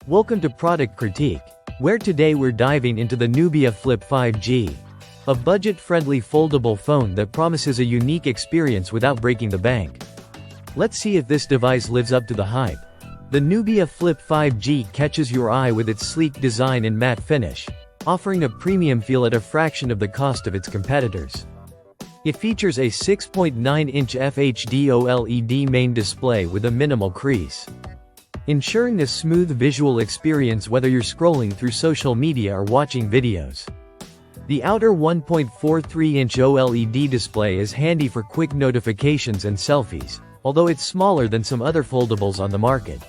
Welcome to Product Critique, where today we're diving into the Nubia Flip 5G. A budget-friendly foldable phone that promises a unique experience without breaking the bank. Let's see if this device lives up to the hype. The Nubia Flip 5G catches your eye with its sleek design and matte finish, offering a premium feel at a fraction of the cost of its competitors. It features a 6.9-inch FHD OLED main display with a minimal crease, ensuring a smooth visual experience whether you're scrolling through social media or watching videos. The outer 1.43-inch OLED display is handy for quick notifications and selfies, although it's smaller than some other foldables on the market.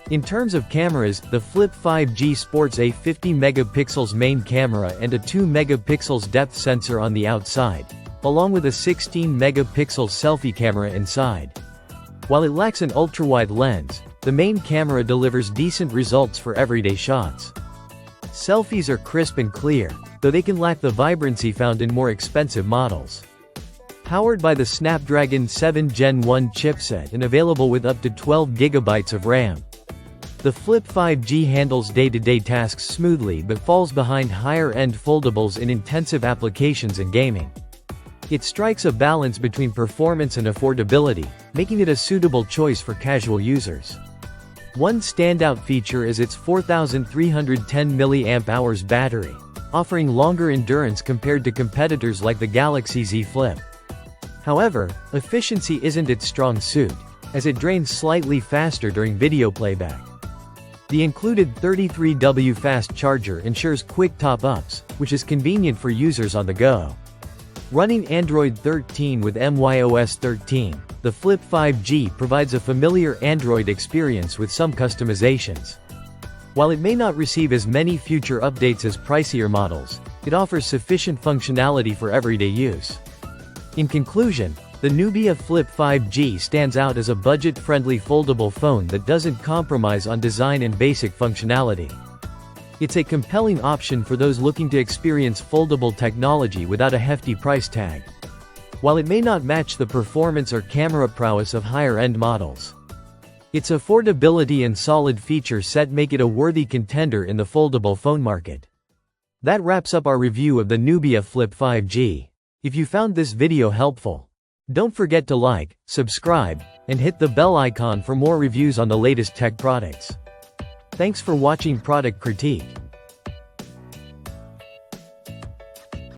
In terms of cameras, the Flip 5G sports a 50-megapixels main camera and a 2-megapixels depth sensor on the outside, along with a 16-megapixel selfie camera inside. While it lacks an ultra-wide lens, the main camera delivers decent results for everyday shots. Selfies are crisp and clear, though they can lack the vibrancy found in more expensive models. Powered by the Snapdragon 7 Gen 1 chipset and available with up to 12 GB of RAM, the Flip 5G handles day-to-day tasks smoothly but falls behind higher-end foldables in intensive applications and gaming. It strikes a balance between performance and affordability, making it a suitable choice for casual users. One standout feature is its 4,310 mAh battery, offering longer endurance compared to competitors like the Galaxy Z Flip. However, efficiency isn't its strong suit, as it drains slightly faster during video playback. The included 33W fast charger ensures quick top-ups, which is convenient for users on the go. Running Android 13 with MyOS 13, the Flip 5G provides a familiar Android experience with some customizations. While it may not receive as many future updates as pricier models, it offers sufficient functionality for everyday use. In conclusion, the Nubia Flip 5G stands out as a budget-friendly foldable phone that doesn't compromise on design and basic functionality. It's a compelling option for those looking to experience foldable technology without a hefty price tag. While it may not match the performance or camera prowess of higher-end models, its affordability and solid feature set make it a worthy contender in the foldable phone market. That wraps up our review of the Nubia Flip 5G. If you found this video helpful, don't forget to like, subscribe, and hit the bell icon for more reviews on the latest tech products. Thanks for watching Product Critique.